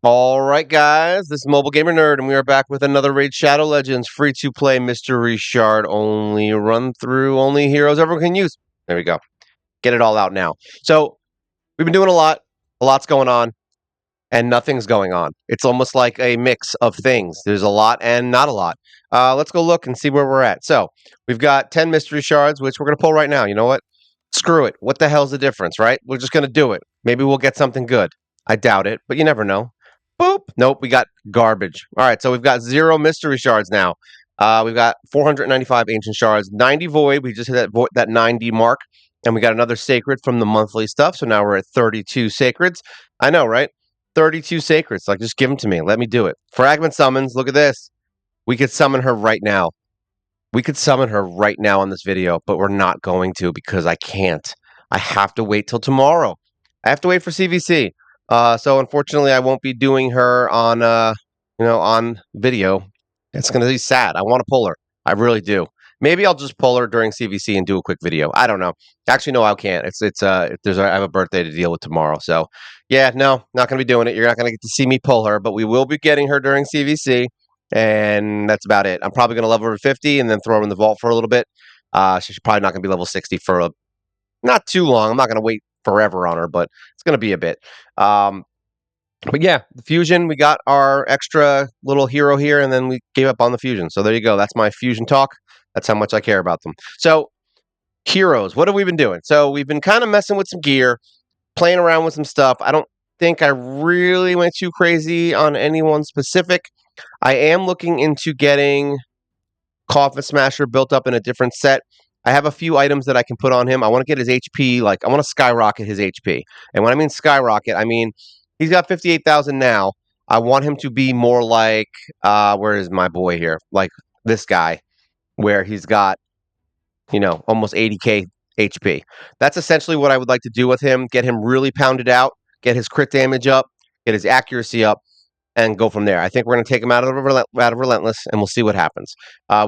All right, guys, this is Mobilegamernerd, and we are back with another Raid Shadow Legends free-to-play mystery shard only run through, only heroes everyone can use. There we go. Get it all out now. So we've been doing a lot's going on, and nothing's going on. It's almost like a mix of things. There's a lot and not a lot. Let's go look and see where we're at. So we've got 10 mystery shards, which we're going to pull right now. You know what? Screw it. What the hell's the difference, right? We're just going to do it. Maybe we'll get something good. I doubt it, but you never know. Boop. Nope, we got garbage. All right, so we've got 0 mystery shards now. We've got 495 ancient shards, 90 void. We just hit that 90 mark, and we got another sacred from the monthly stuff. So now we're at 32 sacreds. I know, right? 32 sacreds. Like, just give them to me. Let me do it. Fragment summons. Look at this. We could summon her right now. We could summon her right now on this video, but we're not going to because I can't. I have to wait till tomorrow. I have to wait for CVC. So unfortunately, I won't be doing her on, on video. It's going to be sad. I want to pull her. I really do. Maybe I'll just pull her during CVC and do a quick video. I don't know. Actually, no, I can't. I have a birthday to deal with tomorrow. So yeah, no, not going to be doing it. You're not going to get to see me pull her, but we will be getting her during CVC. And that's about it. I'm probably going to level her to 50 and then throw her in the vault for a little bit. She's probably not going to be level 60 for not too long. I'm not going to wait forever on her, but it's going to be a bit. But yeah, the fusion, we got our extra little hero here, and then we gave up on the fusion. So there you go. That's my fusion talk. That's how much I care about them. So heroes, what have we been doing? So we've been kind of messing with some gear, playing around with some stuff. I don't think I really went too crazy on anyone specific. I am looking into getting Coffin Smasher built up in a different set. I have a few items that I can put on him. I want to get his HP, I want to skyrocket his HP. And when I mean skyrocket, I mean he's got 58,000 now. I want him to be more like, where is my boy here? Like this guy, where he's got, almost 80k HP. That's essentially what I would like to do with him. Get him really pounded out, get his crit damage up, get his accuracy up, and go from there. I think we're going to take him out of Relentless, and we'll see what happens.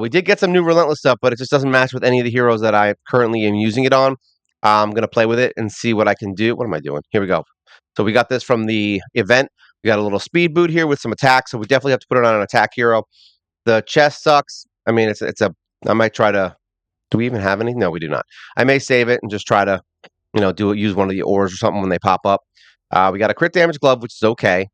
We did get some new Relentless stuff, but it just doesn't match with any of the heroes that I currently am using it on. I'm going to play with it and see what I can do. What am I doing? Here we go. So we got this from the event. We got a little speed boot here with some attack, so we definitely have to put it on an attack hero. The chest sucks. I mean, I might try to. Do we even have any? No, we do not. I may save it and just try to, use one of the ores or something when they pop up. We got a crit damage glove, which is okay.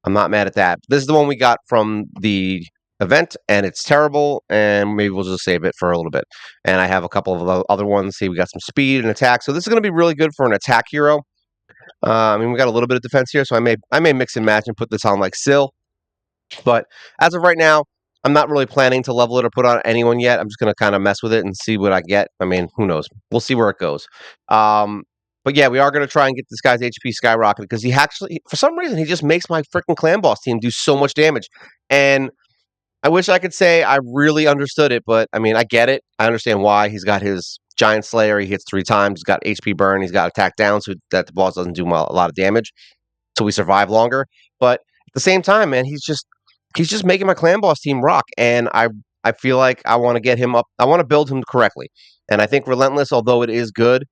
I'm not mad at that. This is the one we got from the event, and it's terrible, and maybe we'll just save it for a little bit. And I have a couple of other ones. See, we got some speed and attack, so this is going to be really good for an attack hero. I mean, we got a little bit of defense here, so I may mix and match and put this on like Syl. But as of right now, I'm not really planning to level it or put on anyone yet. I'm just going to kind of mess with it and see what I get. I mean, who knows? We'll see where it goes. But yeah, we are going to try and get this guy's HP skyrocketed because he actually, for some reason, he just makes my freaking clan boss team do so much damage. And I wish I could say I really understood it, but I mean, I get it. I understand why. He's got his Giant Slayer. He hits 3 times. He's got HP burn. He's got attack down so that the boss doesn't do a lot of damage. So we survive longer. But at the same time, man, he's just making my clan boss team rock. And I feel like I want to get him up. I want to build him correctly. And I think Relentless, although it is good,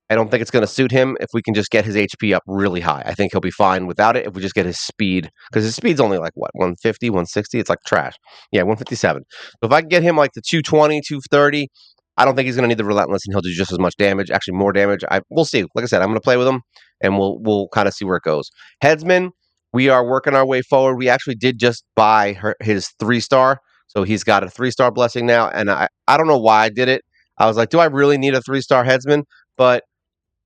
I don't think it's going to suit him if we can just get his HP up really high. I think he'll be fine without it if we just get his speed. Because his speed's only like, what, 150, 160? It's like trash. Yeah, 157. So if I can get him like the 220, 230, I don't think he's going to need the Relentless, and he'll do just as much damage, actually more damage. We'll see. Like I said, I'm going to play with him, and we'll kind of see where it goes. Headsman, we are working our way forward. We actually did just buy his 3-star. So he's got a 3-star blessing now, and I don't know why I did it. I was like, do I really need a 3-star headsman? But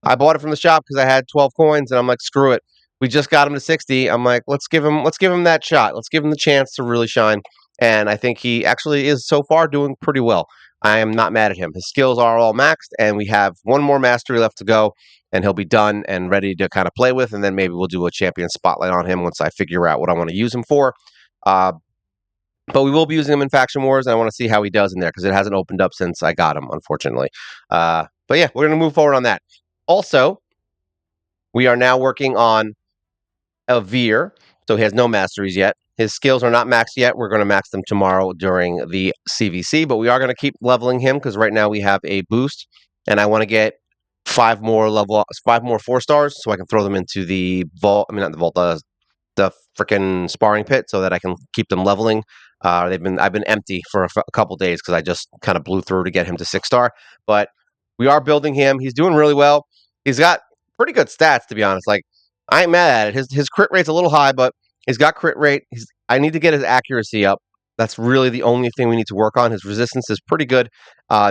I bought it from the shop because I had 12 coins, and I'm like, screw it. We just got him to 60. I'm like, let's give him that shot. Let's give him the chance to really shine. And I think he actually is so far doing pretty well. I am not mad at him. His skills are all maxed, and we have one more mastery left to go, and he'll be done and ready to kind of play with. And then maybe we'll do a champion spotlight on him once I figure out what I want to use him for. But we will be using him in Faction Wars, and I want to see how he does in there because it hasn't opened up since I got him, unfortunately. But yeah, we're going to move forward on that. Also, we are now working on a Veer, so he has no masteries yet. His skills are not maxed yet. We're going to max them tomorrow during the CVC, but we are going to keep leveling him because right now we have a boost, and I want to get 5 more 4-stars so I can throw them into the vault. I mean, not the vault, the freaking sparring pit so that I can keep them leveling. I've been empty for a couple days because I just kind of blew through to get him to 6-star. But we are building him. He's doing really well. He's got pretty good stats, to be honest. Like, I ain't mad at it. His crit rate's a little high, but he's got crit rate. I need to get his accuracy up. That's really the only thing we need to work on. His resistance is pretty good.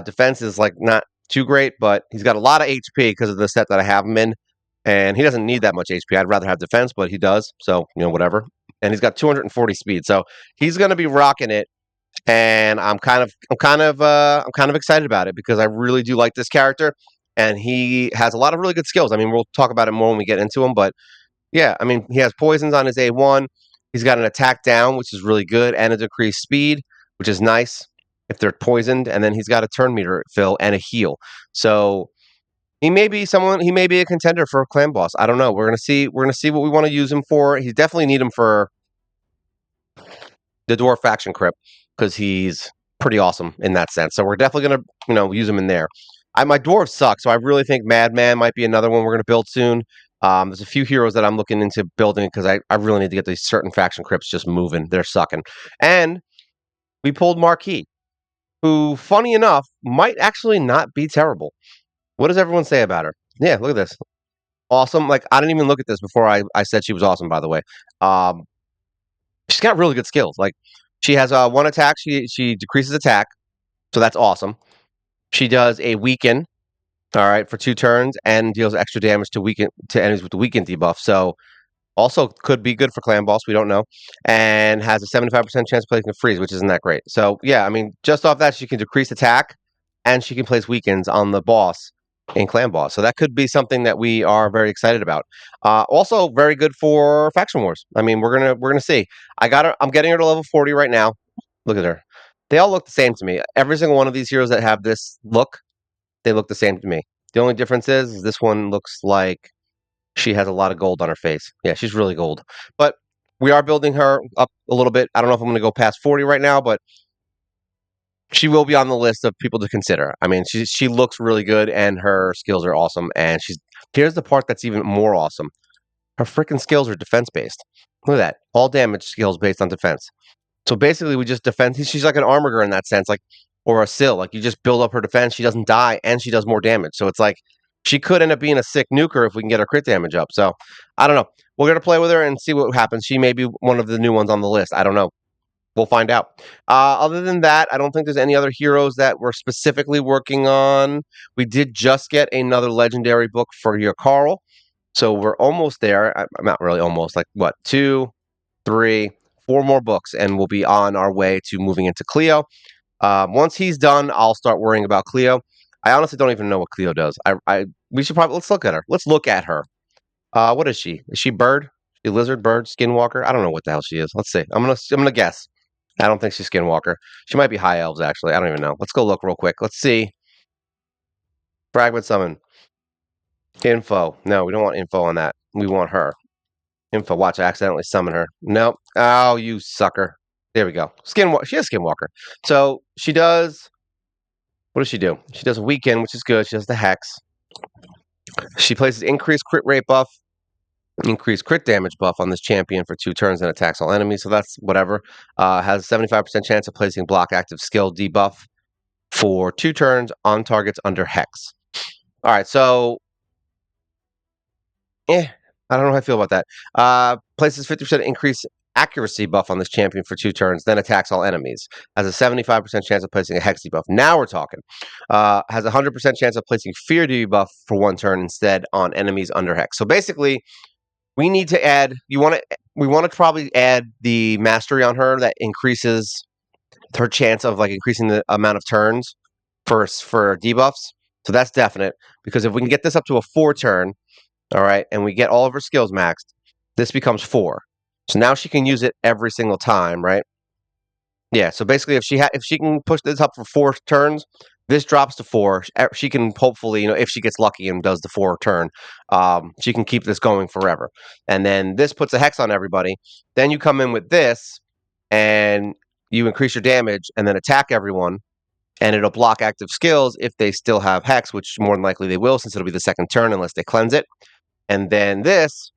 Defense is like not too great, but he's got a lot of HP because of the set that I have him in. And he doesn't need that much HP. I'd rather have defense, but he does. So, whatever. And he's got 240 speed. So he's going to be rocking it. And I'm kind of excited about it because I really do like this character. And he has a lot of really good skills. I mean, we'll talk about it more when we get into him, but yeah, I mean, he has poisons on his A1. He's got an attack down, which is really good, and a decreased speed, which is nice if they're poisoned. And then he's got a turn meter fill and a heal. So he may be someone. He may be a contender for a clan boss. I don't know. We're gonna see. We're gonna see what we want to use him for. He definitely need him for the dwarf faction crypt because he's pretty awesome in that sense. So we're definitely gonna use him in there. My dwarves suck, so I really think Madman might be another one we're gonna build soon. There's a few heroes that I'm looking into building because I really need to get these certain faction crypts just moving. They're sucking. And we pulled Marquis, who, funny enough, might actually not be terrible. What does everyone say about her? Yeah, look at this. Awesome. Like, I didn't even look at this before I said she was awesome, by the way. Um, she's got really good skills. Like, she has one attack. She decreases attack, so that's awesome. She does a weaken, all right, for 2 turns, and deals extra damage to enemies with the weaken debuff. So also could be good for clan boss. We don't know, and has a 75% chance of placing a freeze, which isn't that great. So yeah, I mean, just off that, she can decrease attack, and she can place weakens on the boss in clan boss. So that could be something that we are very excited about. Also, very good for faction wars. I mean, we're gonna see. I'm getting her to level 40 right now. Look at her. They all look the same to me. Every single one of these heroes that have this look, they look the same to me. The only difference is this one looks like she has a lot of gold on her face. Yeah, she's really gold. But we are building her up a little bit. I don't know if I'm going to go past 40 right now, but she will be on the list of people to consider. I mean, she looks really good and her skills are awesome. And here's the part that's even more awesome. Her freaking skills are defense based. Look at that. All damage skills based on defense. So basically, we just defend. She's like an armor in that sense, like, or a Sill. Like, you just build up her defense. She doesn't die, and she does more damage. So it's like she could end up being a sick nuker if we can get her crit damage up. So I don't know. We're gonna play with her and see what happens. She may be one of the new ones on the list. I don't know. We'll find out. Other than that, I don't think there's any other heroes that we're specifically working on. We did just get another legendary book for your Carl, so we're almost there. I'm not really almost. Like what, 2, 3, 4 more books, and we'll be on our way to moving into Cleo. Once he's done, I'll start worrying about Cleo. I honestly don't even know what Cleo does. We should probably let's look at her. Let's look at her. What is she? Is she bird? She lizard, bird, skinwalker? I don't know what the hell she is. Let's see. I'm gonna guess. I don't think she's skinwalker. She might be high elves actually. I don't even know. Let's go look real quick. Let's see. Fragment summon. Info. No, we don't want info on that. We want her. Info. Watch, I accidentally summon her. Nope. Oh, you sucker. There we go. She has Skinwalker. So she does. What does she do? She does a weekend, which is good. She does the hex. She places increased crit rate buff, increased crit damage buff on this champion for 2 turns and attacks all enemies. So that's whatever. Has a 75% chance of placing block active skill debuff for 2 turns on targets under hex. All right. So I don't know how I feel about that. Places 50% increase accuracy buff on this champion for 2 turns, then attacks all enemies. Has a 75% chance of placing a hex debuff. Now we're talking. Has a 100% chance of placing fear debuff for 1 turn instead on enemies under hex. So basically, we need to add. We want to probably add the mastery on her that increases her chance of like increasing the amount of turns for debuffs. So that's definite because if we can get this up to a 4 turn. All right, and we get all of her skills maxed, this becomes 4. So now she can use it every single time, right? Yeah. So basically, if she can push this up for 4 turns, this drops to 4. She can hopefully, if she gets lucky and does the 4 turn, she can keep this going forever. And then this puts a hex on everybody. Then you come in with this, and you increase your damage, and then attack everyone, and it'll block active skills if they still have hex, which more than likely they will, since it'll be the second turn unless they cleanse it. And then this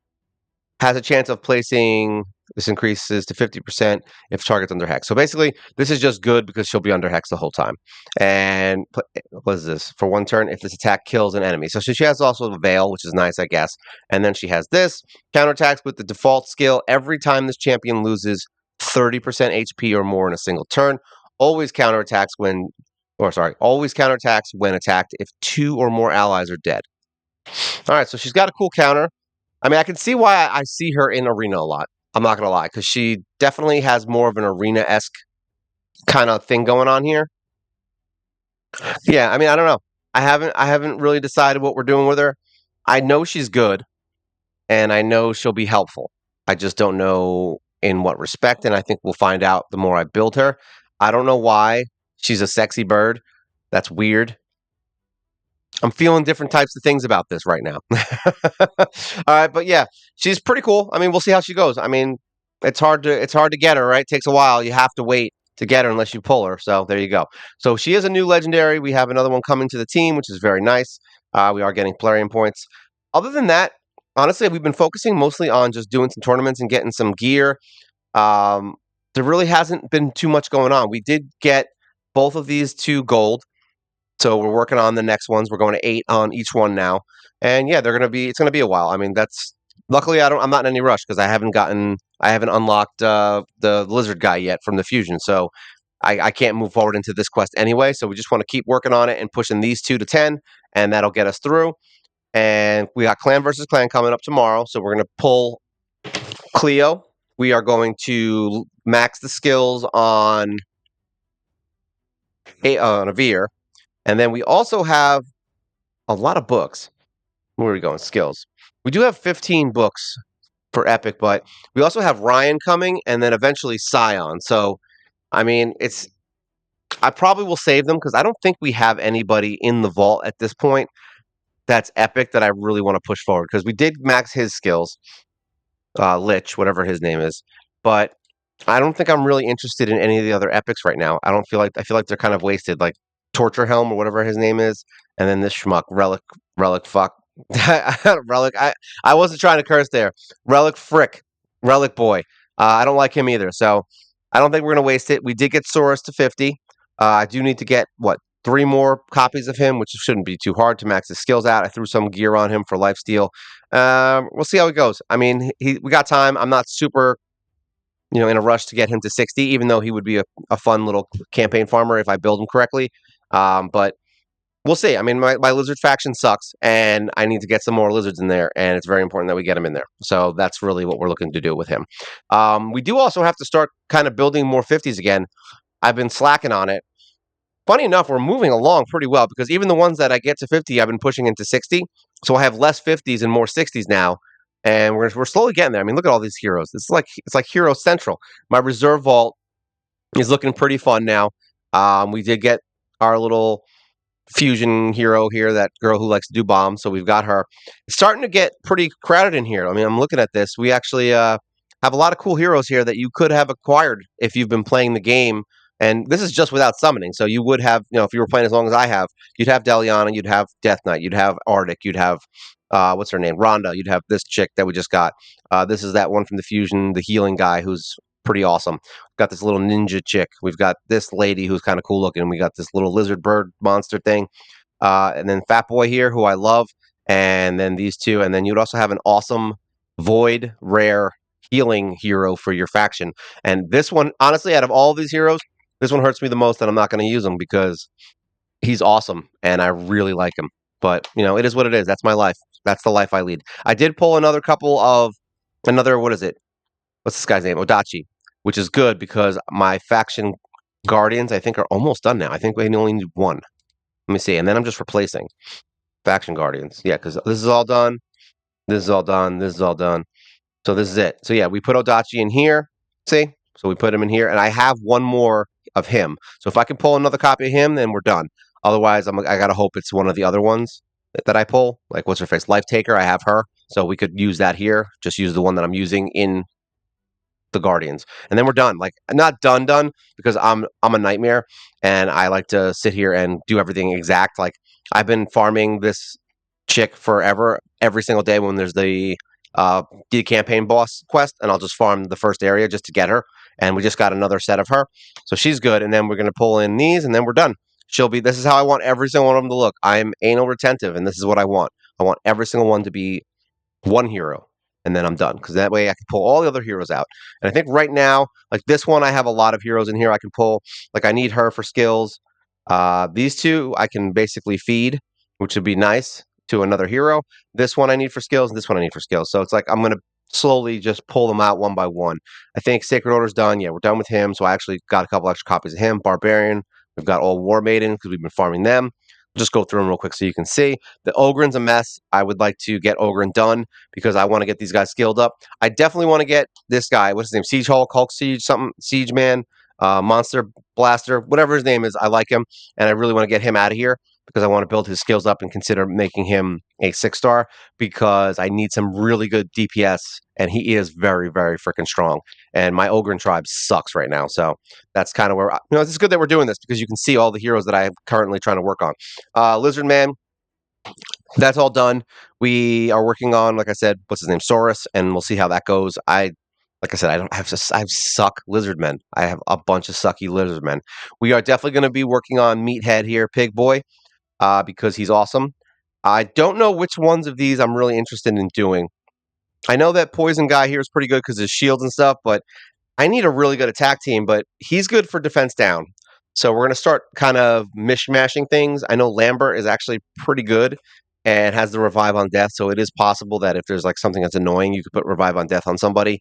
has a chance of placing. This increases to 50% if target's under hex. So basically, this is just good because she'll be under hex the whole time. And what is this? For 1 turn, if this attack kills an enemy. So she has also a veil, which is nice, I guess. And then she has this counterattacks with the default skill every time this champion loses 30% HP or more in a single turn. Always counterattacks always counterattacks when attacked if 2 or more allies are dead. All right, so she's got a cool counter. I mean, I can see why I see her in arena a lot. I'm not gonna lie, because she definitely has more of an arena-esque kind of thing going on here. Yeah, I mean, I don't know. I haven't really decided what we're doing with her. I know she's good, and I know she'll be helpful. I just don't know in what respect, and I think we'll find out the more I build her. I don't know why she's a sexy bird. That's weird. I'm feeling different types of things about this right now. All right, but yeah, she's pretty cool. I mean, we'll see how she goes. I mean, it's hard to get her, right? It takes a while. You have to wait to get her unless you pull her. So there you go. So she is a new legendary. We have another one coming to the team, which is very nice. We are getting Plarium points. Other than that, honestly, we've been focusing mostly on just doing some tournaments and getting some gear. Um, there really hasn't been too much going on. We did get both of these 2 gold. So we're working on the next ones. We're going to 8 on each one now. And yeah, it's gonna be a while. I mean, that's luckily I'm not in any rush because I haven't unlocked the lizard guy yet from the fusion. So I can't move forward into this quest anyway. So we just want to keep working on it and pushing these 2 to 10, and that'll get us through. And we got clan versus clan coming up tomorrow. So we're gonna pull Cleo. We are going to max the skills on a Veer. And then we also have a lot of books. Where are we going? Skills. We do have 15 books for Epic, but we also have Ryan coming and then eventually Scion. So, I mean, I probably will save them because I don't think we have anybody in the vault at this point that's Epic that I really want to push forward because we did max his skills, Lich, whatever his name is. But I don't think I'm really interested in any of the other epics right now. I feel like they're kind of wasted, like Torture Helm or whatever his name is, and then this schmuck Relic fuck Relic. I wasn't trying to curse there. Relic frick, Relic boy. I don't like him either. So I don't think we're gonna waste it. We did get Saurus to 50. I do need to get 3 more copies of him, which shouldn't be too hard to max his skills out. I threw some gear on him for lifesteal. We'll see how it goes. I mean, we got time. I'm not super, in a rush to get him to 60, even though he would be a fun little campaign farmer if I build him correctly. But we'll see. I mean, my lizard faction sucks, and I need to get some more lizards in there, and it's very important that we get him in there. So that's really what we're looking to do with him. We do also have to start kind of building more 50s again. I've been slacking on it. Funny enough, we're moving along pretty well because even the ones that I get to 50, I've been pushing into 60. So I have less 50s and more 60s now. And we're slowly getting there. I mean, look at all these heroes. It's like Hero Central. My reserve vault is looking pretty fun now. We did get our little fusion hero here, that girl who likes to do bombs. So we've got her. It's starting to get pretty crowded in here. I mean, I'm looking at this. We actually have a lot of cool heroes here that you could have acquired if you've been playing the game. And this is just without summoning. So you would have, if you were playing as long as I have, you'd have Deliana, you'd have Death Knight, you'd have Arctic, you'd have, what's her name? Rhonda, you'd have this chick that we just got. This is that one from the Fusion, the healing guy who's pretty awesome. We've got this little ninja chick. We've got this lady who's kind of cool looking. We got this little lizard bird monster thing. And then Fat Boy here, who I love. And then these 2. And then you'd also have an awesome Void rare healing hero for your faction. And this one, honestly, out of all of these heroes, this one hurts me the most, and I'm not going to use him because he's awesome and I really like him. But, it is what it is. That's my life. That's the life I lead. I did pull what is it? What's this guy's name? Odachi, which is good because my faction guardians, I think, are almost done now. I think we only need 1. Let me see. And then I'm just replacing faction guardians. Yeah, because this is all done. This is all done. This is all done. So this is it. So yeah, we put Odachi in here. See? So we put him in here, and I have 1 more of him. So if I can pull another copy of him, then we're done. Otherwise, I gotta hope it's one of the other ones that I pull. Like, what's her face? Life Taker. I have her, so we could use that here. Just use the one that I'm using in the Guardians, and then we're done. Like, not done because I'm a nightmare, and I like to sit here and do everything exact. Like, I've been farming this chick forever, every single day when there's the do the campaign boss quest, and I'll just farm the first area just to get her. And we just got another set of her, so she's good. And then we're gonna pull in these, and then we're done. She'll be. This is how I want every single one of them to look. I'm anal retentive, and this is what I want. I want every single one to be one hero, and then I'm done. Because that way I can pull all the other heroes out. And I think right now, like this one, I have a lot of heroes in here I can pull. Like I need her for skills. These two I can basically feed, which would be nice to another hero. This one I need for skills, and this one I need for skills. So it's like I'm gonna slowly just pull them out one by one. I think Sacred Order's done. Yeah, we're done with him. So I actually got a couple extra copies of him. Barbarian. We've got all War Maiden because we've been farming them. Just go through them real quick so you can see. The Ogren's a mess. I would like to get Ogren done because I want to get these guys skilled up. I definitely want to get this guy. What's his name? Siege Hulk Siege, something, Siege Man, Monster Blaster, whatever his name is. I like him, and I really want to get him out of here because I want to build his skills up and consider making him a 6-star because I need some really good DPS, and he is very, very freaking strong. And my Ogren tribe sucks right now, so that's kind of where it's good that we're doing this because you can see all the heroes that I'm currently trying to work on. Lizard Man, that's all done. We are working on, like I said, what's his name, Saurus, and we'll see how that goes. Like I said, I have suck lizard men. I have a bunch of sucky lizard men. We are definitely going to be working on Meathead here, Pig Boy, because he's awesome. I don't know which ones of these I'm really interested in doing. I know that Poison guy here is pretty good because his shields and stuff, but I need a really good attack team, but he's good for defense down. So we're going to start kind of mishmashing things. I know Lambert is actually pretty good and has the revive on death. So it is possible that if there's like something that's annoying, you could put revive on death on somebody,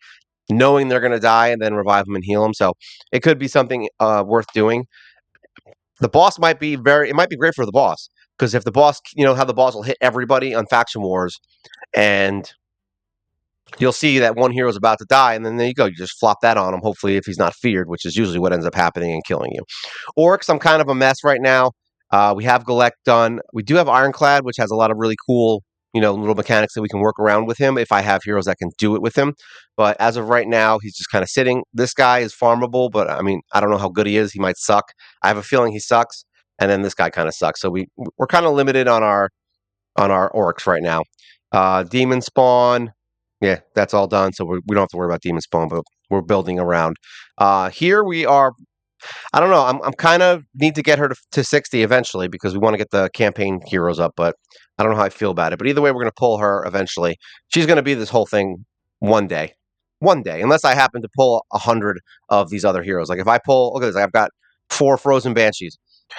knowing they're going to die and then revive them and heal them. So it could be something worth doing. The boss it might be great for the boss because if the boss, how the boss will hit everybody on faction wars and you'll see that one hero is about to die, and then there you go. You just flop that on him. Hopefully, if he's not feared, which is usually what ends up happening and killing you. Orcs, I'm kind of a mess right now. We have Galek done. We do have Ironclad, which has a lot of really cool, little mechanics that we can work around with him if I have heroes that can do it with him. But as of right now, he's just kind of sitting. This guy is farmable, but I mean, I don't know how good he is. He might suck. I have a feeling he sucks. And then this guy kind of sucks. So we're kind of limited on our orcs right now. Demon spawn, yeah, that's all done. So we don't have to worry about demon spawn, but we're building around. Here we are. I don't know. I'm kind of need to get her to 60 eventually because we want to get the campaign heroes up, but I don't know how I feel about it. But either way, we're going to pull her eventually. She's going to be this whole thing one day. One day, unless I happen to pull 100 of these other heroes. Like if I pull, look at this, I've got 4 frozen banshees.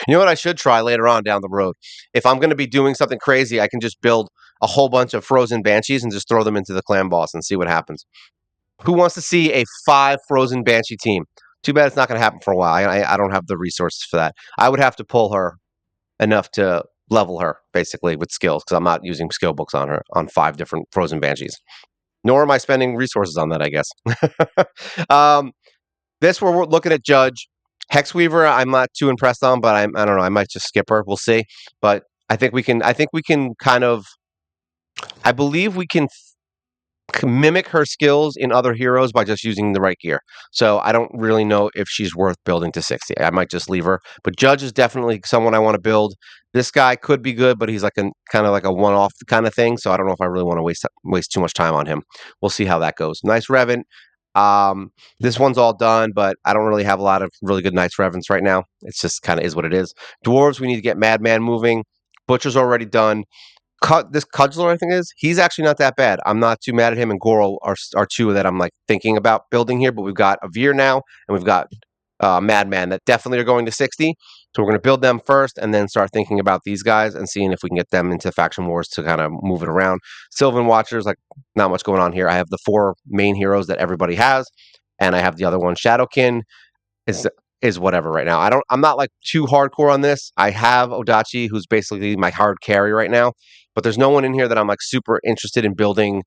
You know what I should try later on down the road? If I'm going to be doing something crazy, I can just build a whole bunch of frozen banshees and just throw them into the clan boss and see what happens. Who wants to see a 5 frozen banshee team? Too bad it's not going to happen for a while. I don't have the resources for that. I would have to pull her enough to level her basically with skills because I'm not using skill books on her on 5 different frozen banshees. Nor am I spending resources on that, I guess. um, this we're looking at Judge. Hexweaver, I'm not too impressed on, but I don't know. I might just skip her. We'll see. But I think we can. I think we can kind of. I believe we can mimic her skills in other heroes by just using the right gear. So I don't really know if she's worth building to 60. I might just leave her. But Judge is definitely someone I want to build. This guy could be good, but he's like a kind of like a one-off kind of thing. So I don't know if I really want to waste too much time on him. We'll see how that goes. Nice Revenant. This one's all done, but I don't really have a lot of really good Knights Revenants right now. It's just kind of is what it is. Dwarves, we need to get Madman moving. Butcher's already done. This Cudgeler, I think he's actually not that bad. I'm not too mad at him, and Goro are two that I'm like thinking about building here. But we've got Avir now, and we've got Madman that definitely are going to 60. So we're going to build them first, and then start thinking about these guys and seeing if we can get them into faction wars to kind of move it around. Sylvan Watchers, like not much going on here. I have the 4 main heroes that everybody has, and I have the other one, Shadowkin is is whatever right now. I'm not like too hardcore on this. I have Odachi, who's basically my hard carry right now, but there's no one in here that I'm like super interested in building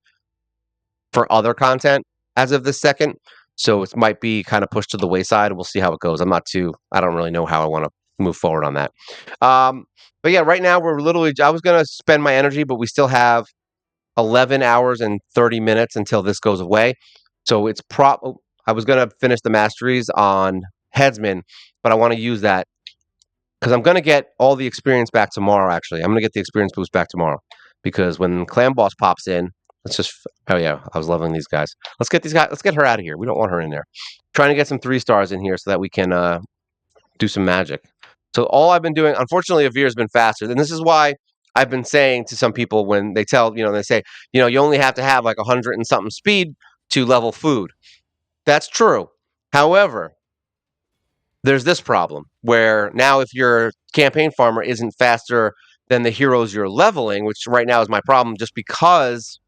for other content as of this second. So it might be kind of pushed to the wayside. We'll see how it goes. I don't really know how I want to move forward on that. But yeah, right now I was going to spend my energy, but we still have 11 hours and 30 minutes until this goes away. So I was going to finish the masteries on Headsman, but I want to use that because I'm going to get all the experience back tomorrow, actually. I'm going to get the experience boost back tomorrow because when Clan Boss pops in, Let's just. Oh yeah, I was leveling these guys. Let's get these guys. Let's get her out of here. We don't want her in there. Trying to get some 3 stars in here so that we can do some magic. So all I've been doing, unfortunately, Avir's been faster. And this is why I've been saying to some people when they tell, they say, you only have to have like 100 and something speed to level food. That's true. However, there's this problem where now if your campaign farmer isn't faster than the heroes you're leveling, which right now is my problem just because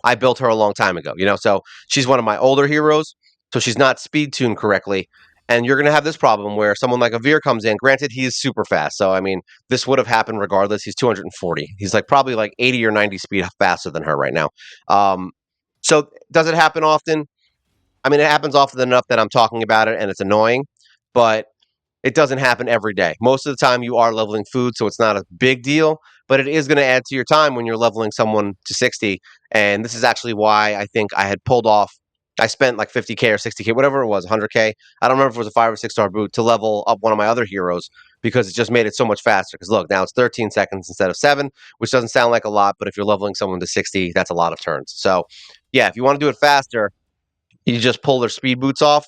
I built her a long time ago, so she's one of my older heroes, so she's not speed tuned correctly. And you're going to have this problem where someone like Avir comes in. Granted, he is super fast. So, I mean, this would have happened regardless. He's 240. He's like probably like 80 or 90 speed faster than her right now. So, does it happen often? I mean, it happens often enough that I'm talking about it and it's annoying, but it doesn't happen every day. Most of the time, you are leveling food, so it's not a big deal, but it is going to add to your time when you're leveling someone to 60. And this is actually why I think I had pulled off. I spent like 50K or 60K, whatever it was, 100K. I don't remember if it was a 5 or 6 star boot to level up one of my other heroes because it just made it so much faster. Because look, now it's 13 seconds instead of 7, which doesn't sound like a lot, but if you're leveling someone to 60, that's a lot of turns. So, yeah, if you want to do it faster, you just pull their speed boots off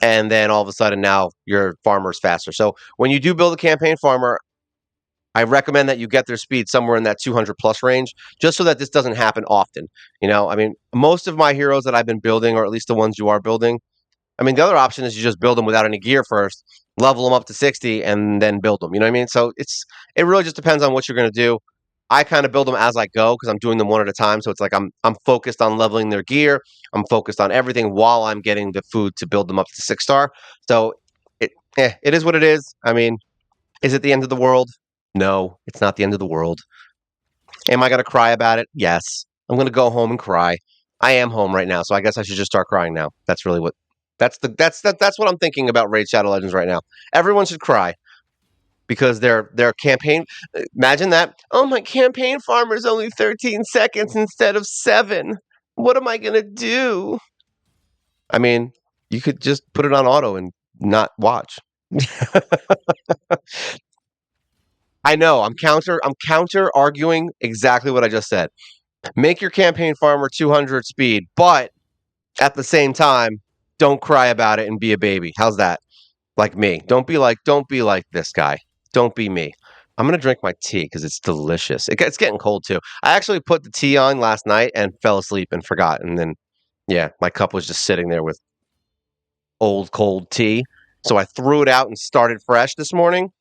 and then all of a sudden now your farmer is faster. So when you do build a campaign farmer, I recommend that you get their speed somewhere in that 200 plus range, just so that this doesn't happen often. I mean, most of my heroes that I've been building, or at least the ones you are building, I mean, the other option is you just build them without any gear first, level them up to 60, and then build them. You know what I mean? So it really just depends on what you're going to do. I kind of build them as I go because I'm doing them one at a time. So it's like I'm focused on leveling their gear. I'm focused on everything while I'm getting the food to build them up to 6 star. So it is what it is. I mean, is it the end of the world? No, it's not the end of the world. Am I going to cry about it? Yes. I'm going to go home and cry. I am home right now, so I guess I should just start crying now. That's really what that's what I'm thinking about Raid Shadow Legends right now. Everyone should cry because their campaign. Imagine that. Oh, my campaign farmer is only 13 seconds instead of 7. What am I gonna do? I mean, you could just put it on auto and not watch. I know. I'm counter arguing exactly what I just said. Make your campaign farmer 200 speed, but at the same time, don't cry about it and be a baby. How's that? Like me. Don't be like this guy. Don't be me. I'm gonna drink my tea because it's delicious. It's getting cold too. I actually put the tea on last night and fell asleep and forgot. And then, yeah, my cup was just sitting there with old cold tea. So I threw it out and started fresh this morning,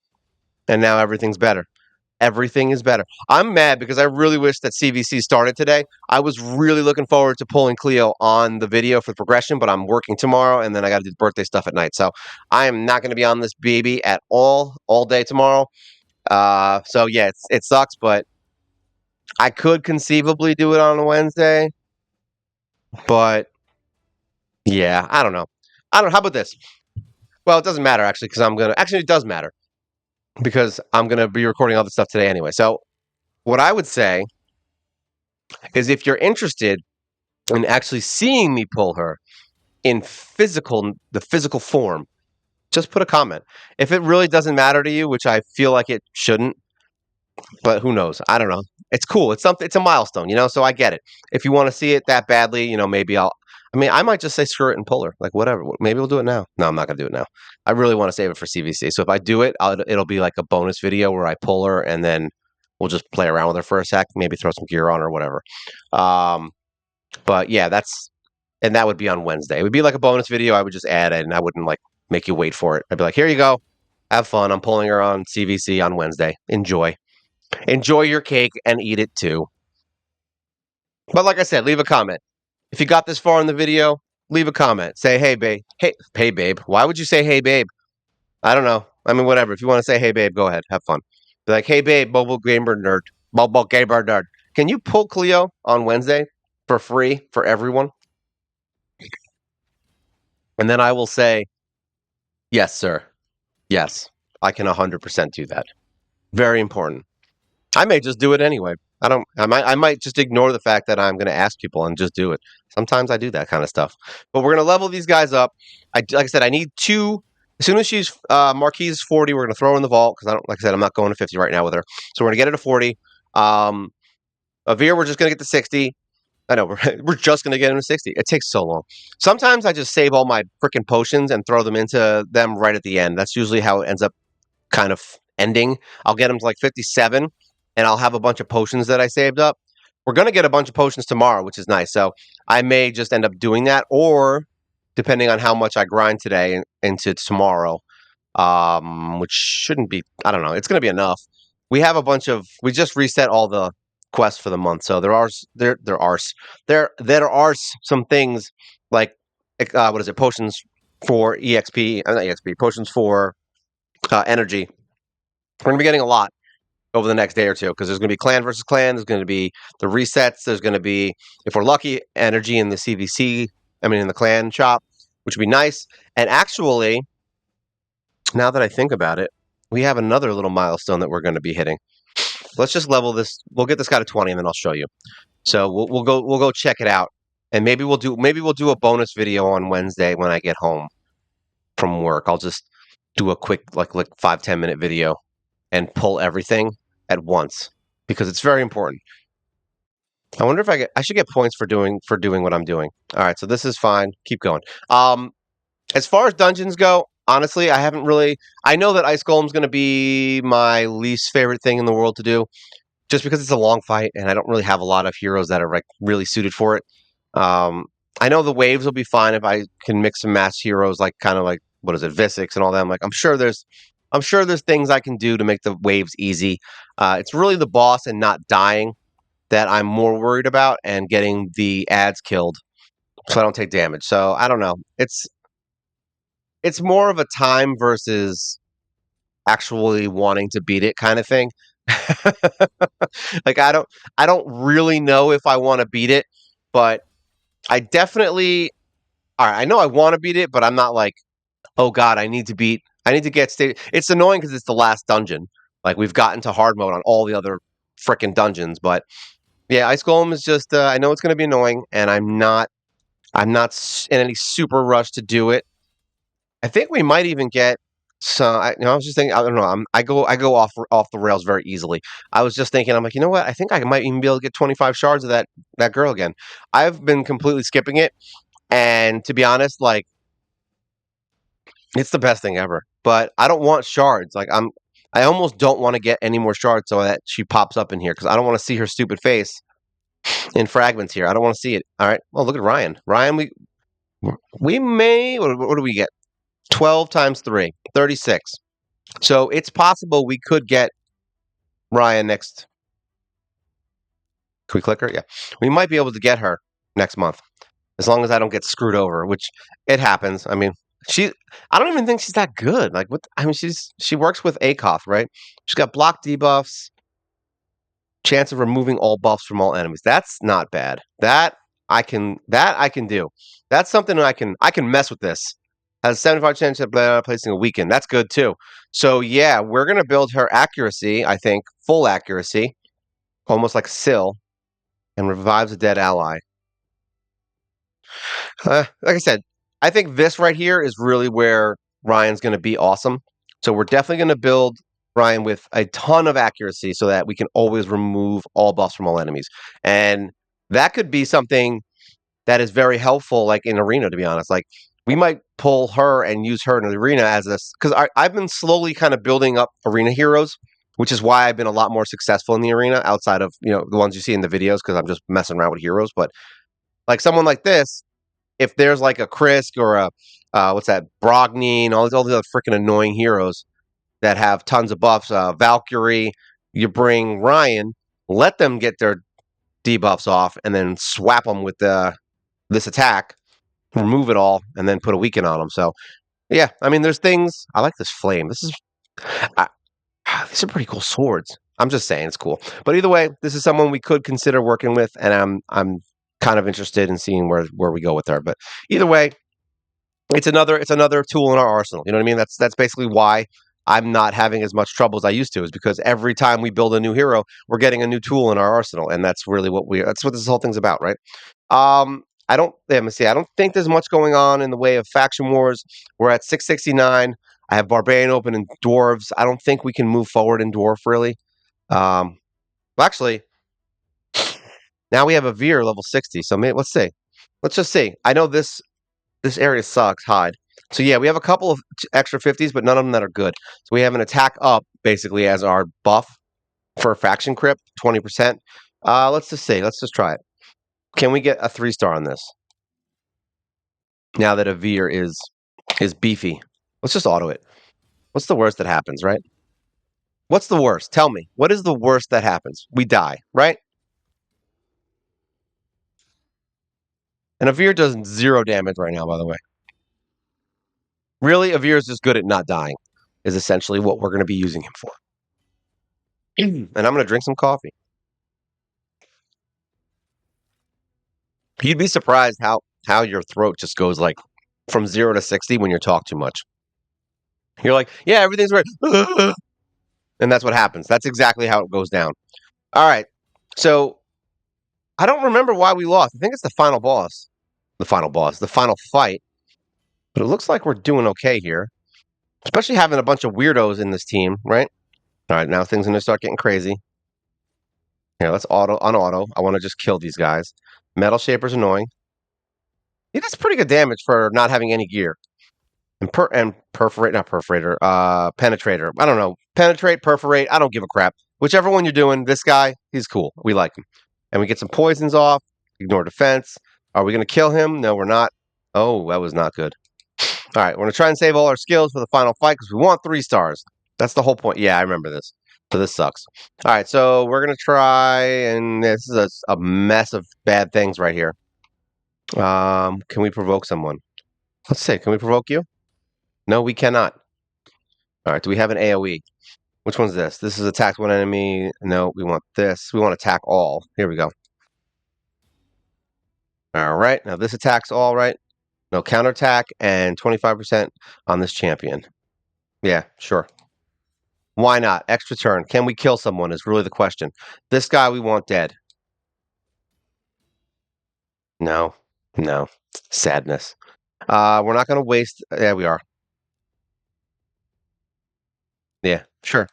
and now everything's better. Everything is better. I'm mad because I really wish that CVC started today. I was really looking forward to pulling Cleo on the video for the progression, but I'm working tomorrow and then I got to do the birthday stuff at night. So I am not going to be on this baby at all day tomorrow. So yeah, it sucks, but I could conceivably do it on a Wednesday. But yeah, I don't know. I don't. How about this? Well, it doesn't matter actually because I'm gonna. Actually, it does matter because I'm gonna be recording all this stuff today anyway. So what I would say is if you're interested in actually seeing me pull her in the physical form, just put a comment. If it really doesn't matter to you, which I feel like it shouldn't, but who knows? I don't know. It's cool. It's something. It's a milestone, So I get it. If you want to see it that badly, maybe I'll. I mean, I might just say screw it and pull her. Like whatever. Maybe we'll do it now. No, I'm not gonna do it now. I really want to save it for CVC. So if I do it, it'll be like a bonus video where I pull her and then we'll just play around with her for a sec. Maybe throw some gear on or whatever. But yeah, and that would be on Wednesday. It would be like a bonus video. I would just add it, and I wouldn't like make you wait for it. I'd be like, here you go. Have fun. I'm pulling her on CVC on Wednesday. Enjoy your cake and eat it too. But like I said, leave a comment. If you got this far in the video, leave a comment. Say, hey, babe. Hey, babe. Why would you say, hey, babe? I don't know. I mean, whatever. If you want to say, hey, babe, go ahead. Have fun. Be like, hey, babe, Mobile Gamer Nerd. Can you pull Cleo on Wednesday for free for everyone? And then I will say, yes, sir. Yes, I can 100% do that. Very important. I may just do it anyway. I don't. I might just ignore the fact that I'm going to ask people and just do it. Sometimes I do that kind of stuff. But we're going to level these guys up. Like I said, I need 2. As soon as she's Marquise 40, we're going to throw her in the vault because I don't. Like I said, I'm not going to 50 right now with her. So we're going to get her to 40. Avir, we're just gonna get to 60. I know we're just gonna get him to 60. It takes so long. Sometimes I just save all my freaking potions and throw them into them right at the end. That's usually how it ends up kind of ending. I'll get them to like 57, and I'll have a bunch of potions that I saved up. We're gonna get a bunch of potions tomorrow, which is nice. So I may just end up doing that, or depending on how much I grind today into tomorrow, which shouldn't be. I don't know. It's gonna be enough. We have a bunch of. We just reset all the quests for the month, so there are some things like what is it? Potions for exp, not exp, potions for energy. We're gonna be getting a lot over the next day or two because there's going to be clan versus clan. There's going to be the resets. There's going to be, if we're lucky, energy in the CVC. I mean, in the clan shop, which would be nice. And actually, now that I think about it, we have another little milestone that we're going to be hitting. Let's just level this. We'll get this guy to 20, and then I'll show you. So we'll go check it out, and maybe we'll do a bonus video on Wednesday when I get home from work. I'll just do a quick like 5-10 minute video and pull everything at once because it's very important. I wonder if I should get points for doing what I'm doing. All right, so this is fine. Keep going. As far as dungeons go, honestly, I haven't really. I know that Ice Golem's going to be my least favorite thing in the world to do, just because it's a long fight and I don't really have a lot of heroes that are like really suited for it. Um, I know the waves will be fine if I can mix and match heroes, like kind of like what is it, Visix and all that. Like I'm sure there's things I can do to make the waves easy. It's really the boss and not dying that I'm more worried about, and getting the ads killed so I don't take damage. So I don't know. It's more of a time versus actually wanting to beat it kind of thing. Like I don't really know if I want to beat it, but I definitely all right, I know I want to beat it, but I'm not like, "Oh god, I need to get state." It's annoying cuz it's the last dungeon. Like we've gotten to hard mode on all the other freaking dungeons, but yeah, Ice Golem is just I know it's going to be annoying, and I'm not in any super rush to do it. I think we might even get some. I was just thinking. I don't know. I go off the rails very easily. I was just thinking. I'm like, you know what? I think I might even be able to get 25 shards of that girl again. I've been completely skipping it, and to be honest, like it's the best thing ever. But I don't want shards. I almost don't want to get any more shards so that she pops up in here because I don't want to see her stupid face in fragments here. I don't want to see it. All right. Well, look at Ryan. Ryan, we may. What do we get? 12 times 3, 36. So it's possible we could get Ryan next. Can we click her? Yeah. We might be able to get her next month as long as I don't get screwed over, which it happens. I mean, she, I don't even think she's that good. Like, what? I mean, she works with Akoth, right? She's got block debuffs, chance of removing all buffs from all enemies. That's not bad. That I can do. That's something I can mess with this. Has 75 chance of placing a weaken. That's good too. So yeah, we're gonna build her accuracy, I think, full accuracy, almost like Syl, and revives a dead ally. Like I said, I think this right here is really where Ryan's gonna be awesome. So we're definitely gonna build Ryan with a ton of accuracy so that we can always remove all buffs from all enemies. And that could be something that is very helpful, like in arena, to be honest. Like we might pull her and use her in the arena as this because I've been slowly kind of building up arena heroes, which is why I've been a lot more successful in the arena outside of the ones you see in the videos because I'm just messing around with heroes. But like someone like this, if there's like a Krisk or a what's that, Brogni, all these other freaking annoying heroes that have tons of buffs, Valkyrie, you bring Ryan, let them get their debuffs off, and then swap them with this attack, remove it all, and then put a weaken on them. So yeah, I mean, there's things. I like this flame. I, these are pretty cool swords. I'm just saying it's cool. But either way, this is someone we could consider working with, and I'm kind of interested in seeing where we go with her. But either way, it's another tool in our arsenal. You know what I mean? That's basically why I'm not having as much trouble as I used to, is because every time we build a new hero, we're getting a new tool in our arsenal, and that's what this whole thing's about, right? I don't. Let me see. I don't think there's much going on in the way of faction wars. We're at 669. I have Barbarian open in dwarves. I don't think we can move forward in dwarf really. Well, actually, Now we have a Veer level 60. So maybe, let's see. Let's just see. I know this area sucks. Hide. So yeah, we have a couple of extra 50s, but none of them that are good. So we have an attack up basically as our buff for faction crypt, 20%. Let's just see. Let's just try it. Can we get a 3-star on this? Now that a Veer is beefy. Let's just auto it. What's the worst that happens, right? What's the worst? Tell me. What is the worst that happens? We die, right? And a Veer does 0 damage right now, by the way. Really, a Veer is just good at not dying, is essentially what we're going to be using him for. And I'm going to drink some coffee. You'd be surprised how your throat just goes like from 0 to 60 when you talk too much. You're like, yeah, everything's right. And that's what happens. That's exactly how it goes down. All right. So I don't remember why we lost. I think it's the final boss. The final fight. But it looks like we're doing okay here. Especially having a bunch of weirdos in this team, right? All right, now things are going to start getting crazy. Here, let's unauto. I want to just kill these guys. Metal Shaper's annoying. He does pretty good damage for not having any gear. And penetrator. I don't know. Penetrate, perforate. I don't give a crap. Whichever one you're doing, this guy, he's cool. We like him. And we get some poisons off. Ignore defense. Are we going to kill him? No, we're not. Oh, that was not good. All right, we're going to try and save all our skills for the final fight because we want 3 stars. That's the whole point. Yeah, I remember this. So this sucks. All right, so we're going to try, and this is a mess of bad things right here. Can we provoke someone? Let's see. Can we provoke you? No, we cannot. All right, do we have an AoE? Which one's this? This is attack one enemy. No, we want this. We want attack all. Here we go. All right, now this attacks all, right? No counterattack and 25% on this champion. Yeah, sure. Why not? Extra turn. Can we kill someone is really the question. This guy we want dead. No. No. Sadness. We're not going to waste... There we are. Yeah, sure.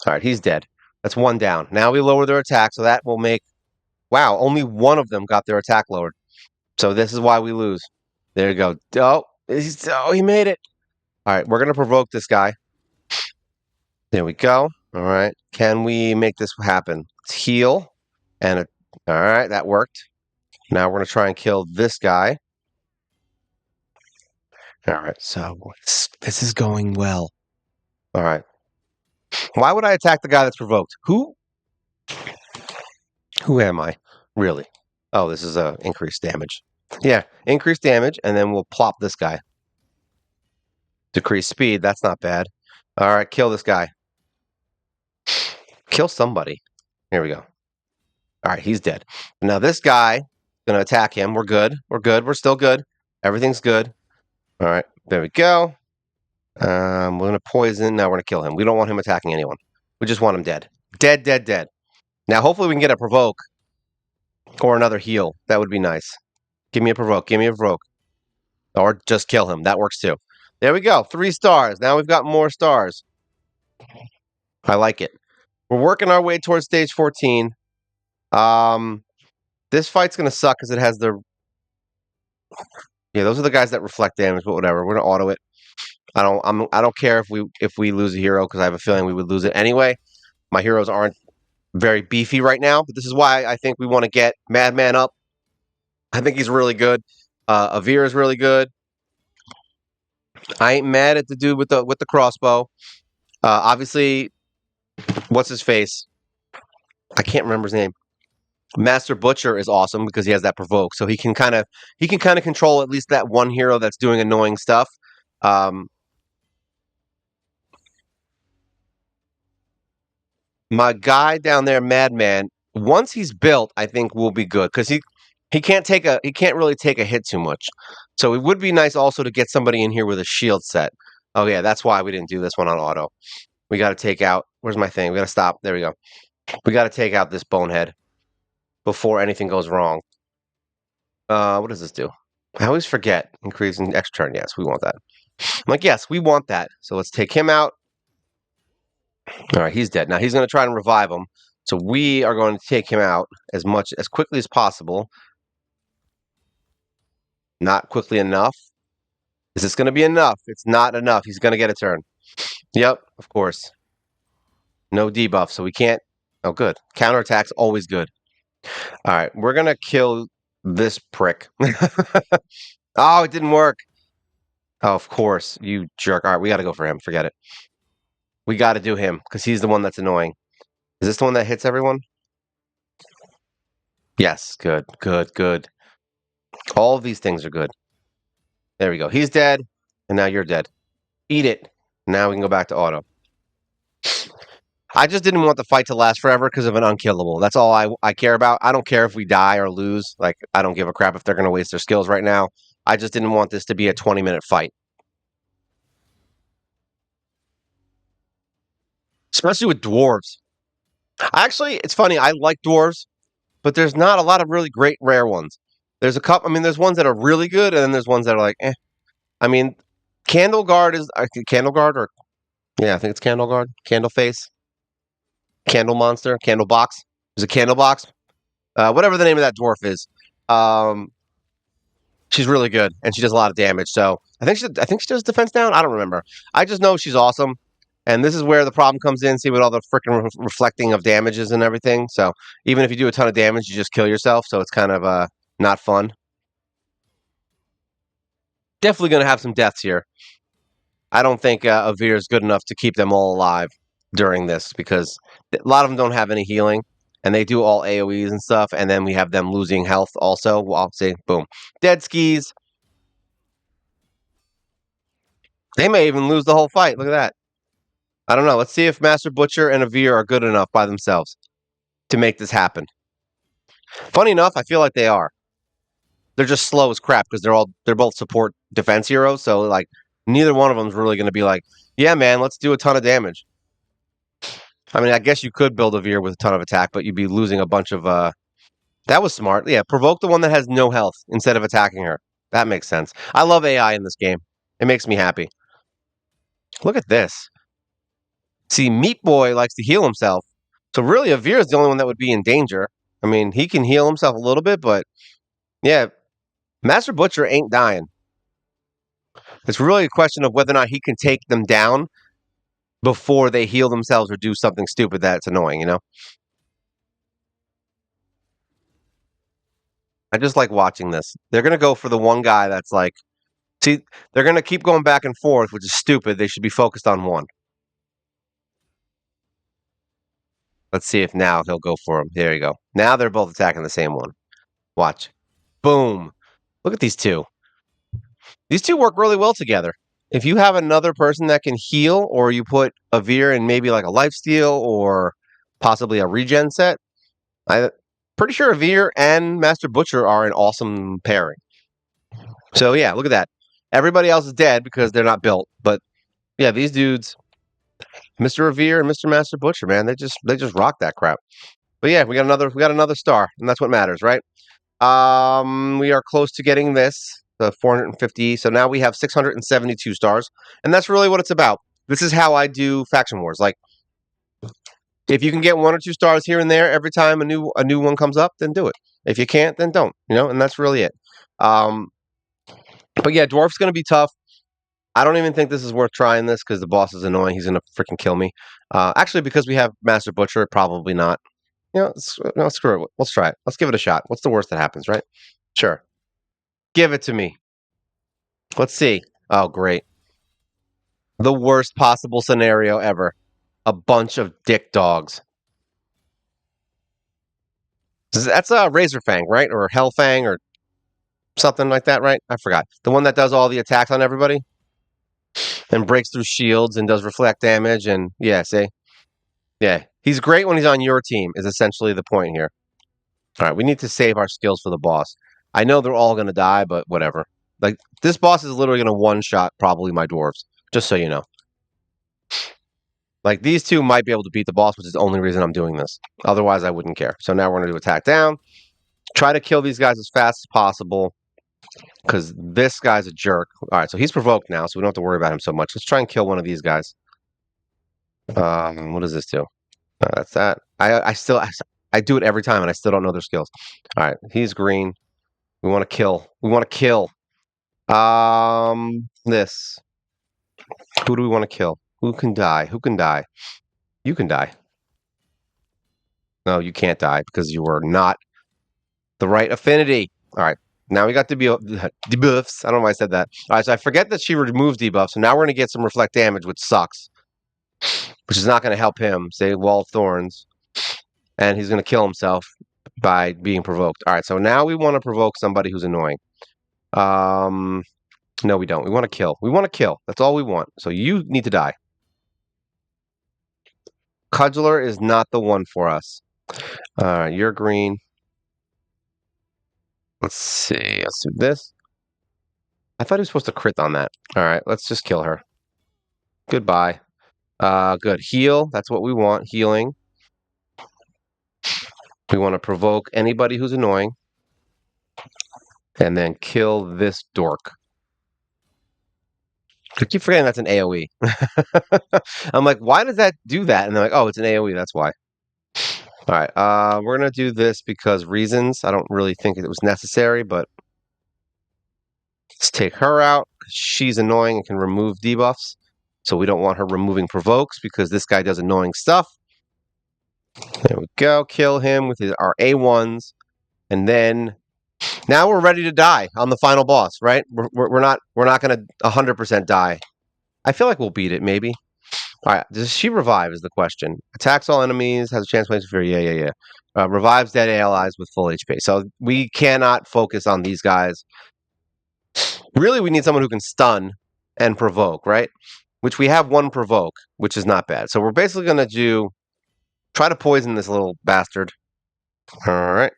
All right, he's dead. That's 1 down. Now we lower their attack, so that will make... Wow, only 1 of them got their attack lowered. So this is why we lose. There you go. Oh, he made it. All right, we're going to provoke this guy. There we go. All right. Can we make this happen? Let's heal. All right, that worked. Now we're going to try and kill this guy. All right, so this is going well. All right. Why would I attack the guy that's provoked? Who am I? Really? Oh, this is increased damage. Yeah, increased damage, and then we'll plop this guy. Decrease speed, that's not bad. All right, kill this guy. Kill somebody. Here we go. All right, he's dead. Now this guy is going to attack him. We're good. We're good. We're still good. Everything's good. All right, there we go. We're going to poison. Now we're going to kill him. We don't want him attacking anyone. We just want him dead. Dead, dead, dead. Now hopefully we can get a provoke or another heal. That would be nice. Give me a provoke. Give me a provoke. Or just kill him. That works too. There we go. 3 stars. Now we've got more stars. I like it. We're working our way towards stage 14. This fight's going to suck because it has the... Yeah, those are the guys that reflect damage, but whatever. We're going to auto it. I don't care if we lose a hero because I have a feeling we would lose it anyway. My heroes aren't very beefy right now, but this is why I think we want to get Madman up. I think he's really good. Avir is really good. I ain't mad at the dude with the crossbow. Obviously, what's his face? I can't remember his name. Master Butcher is awesome because he has that provoke, so he can kind of control at least that one hero that's doing annoying stuff. My guy down there, Madman, once he's built, I think will be good because he can't really take a hit too much. So it would be nice also to get somebody in here with a shield set. Oh yeah, that's why we didn't do this one on auto. We got to take out. Where's my thing? We got to stop. There we go. We got to take out this bonehead before anything goes wrong. What does this do? I always forget. Increasing extra turn. Yes, we want that. I'm like, yes, we want that. So let's take him out. All right, he's dead. Now he's going to try and revive him. So we are going to take him out as quickly as possible. Not quickly enough. Is this going to be enough? It's not enough. He's going to get a turn. Yep, of course. No debuff, so we can't. Oh, good. Counterattack's always good. All right, we're going to kill this prick. Oh, it didn't work. Oh, of course, you jerk. All right, we got to go for him. Forget it. We got to do him because he's the one that's annoying. Is this the one that hits everyone? Yes, good, good, good. All of these things are good. There we go. He's dead, and now you're dead. Eat it. Now we can go back to auto. I just didn't want the fight to last forever because of an unkillable. That's all I care about. I don't care if we die or lose. Like, I don't give a crap if they're going to waste their skills right now. I just didn't want this to be a 20-minute fight. Especially with dwarves. Actually, it's funny. I like dwarves, but there's not a lot of really great rare ones. There's a couple. I mean, there's ones that are really good, and then there's ones that are like, eh. I mean, Candle Guard is Candle Guard, or yeah, I think it's Candle Guard, Candle Face, Candle Monster, Candle Box. There's a Candle Box, whatever the name of that dwarf is. Um, she's really good, and she does a lot of damage. So I think she does defense down. I don't remember. I just know she's awesome, and this is where the problem comes in. See what all the freaking reflecting of damages and everything. So even if you do a ton of damage, you just kill yourself. So it's kind of not fun. Definitely going to have some deaths here. I don't think Avir is good enough to keep them all alive during this because a lot of them don't have any healing, and they do all AoEs and stuff. And then we have them losing health also. Well, I'll say, boom, dead skis. They may even lose the whole fight. Look at that. I don't know. Let's see if Master Butcher and Avir are good enough by themselves to make this happen. Funny enough, I feel like they are. They're just slow as crap because they're both support defense heroes. So like neither one of them is really going to be like, yeah, man, let's do a ton of damage. I mean, I guess you could build Avir with a ton of attack, but you'd be losing a bunch of. That was smart. Yeah, provoke the one that has no health instead of attacking her. That makes sense. I love AI in this game. It makes me happy. Look at this. See, Meat Boy likes to heal himself. So really, Avir is the only one that would be in danger. I mean, he can heal himself a little bit, but yeah, Master Butcher ain't dying. It's really a question of whether or not he can take them down before they heal themselves or do something stupid that's annoying, you know? I just like watching this. They're going to go for the one guy that's like, see, they're going to keep going back and forth, which is stupid. They should be focused on one. Let's see if now he'll go for him. There you go. Now they're both attacking the same one. Watch. Boom. Look at these two. These two work really well together. If you have another person that can heal, or you put a Veer in maybe like a lifesteal or possibly a regen set, I'm pretty sure Veer and Master Butcher are an awesome pairing. So yeah, look at that. Everybody else is dead because they're not built. But yeah, these dudes, Mr. Revere and Mr. Master Butcher, man, they just rock that crap. But yeah, we got another star, and that's what matters, right? We are close to getting this, the 450. So now we have 672 stars, and that's really what it's about. This is how I do faction wars. Like, if you can get 1 or 2 stars here and there every time a new one comes up, then do it. If you can't, then don't. You know, and that's really it. Um, but yeah, dwarf's going to be tough. I don't even think this is worth trying this because the boss is annoying. He's going to freaking kill me. Actually, because we have Master Butcher, probably not. You know, no, screw it. Let's try it. Let's give it a shot. What's the worst that happens, right? Sure. Give it to me. Let's see. Oh, great. The worst possible scenario ever. A bunch of dick dogs. That's a Razor Fang, right? Or Hell Fang or something like that, right? I forgot. The one that does all the attacks on everybody and breaks through shields and does reflect damage. And yeah, see? Yeah. He's great when he's on your team, is essentially the point here. All right, we need to save our skills for the boss. I know they're all going to die, but whatever. Like, this boss is literally going to one-shot probably my dwarves, just so you know. Like, these two might be able to beat the boss, which is the only reason I'm doing this. Otherwise, I wouldn't care. So now we're going to do attack down. Try to kill these guys as fast as possible, because this guy's a jerk. All right, so he's provoked now, so we don't have to worry about him so much. Let's try and kill one of these guys. What does this do? That's that. I do it every time, and I still don't know their skills. All right, he's green. We want to kill. We want to kill. This. Who do we want to kill? Who can die? Who can die? You can die. No, you can't die because you were not the right affinity. All right. Now we got debuffs. I don't know why I said that. All right, so I forget that she removes debuffs, so now we're going to get some reflect damage, which sucks, which is not going to help him. Say Wall of Thorns, and he's going to kill himself by being provoked. All right, so now we want to provoke somebody who's annoying. No, we don't. We want to kill. We want to kill. That's all we want. So you need to die. Cudgeler is not the one for us. All right, you're green. Let's see. Let's do this. I thought he was supposed to crit on that. All right, let's just kill her. Goodbye. Good. Heal. That's what we want. Healing. We want to provoke anybody who's annoying. And then kill this dork. I keep forgetting that's an AoE. I'm like, why does that do that? And they're like, oh, it's an AoE. That's why. All right. We're going to do this because reasons. I don't really think it was necessary, but let's take her out. She's annoying and can remove debuffs. So we don't want her removing provokes because this guy does annoying stuff. There we go. Kill him with our A1s. And then now we're ready to die on the final boss, right? We're not going to 100% die. I feel like we'll beat it, maybe. All right. Does she revive is the question. Attacks all enemies, has a chance to place fear. Yeah. Revives dead allies with full HP. So we cannot focus on these guys. Really, we need someone who can stun and provoke, right? Which we have one provoke, which is not bad. So we're basically going to try to poison this little bastard. All right.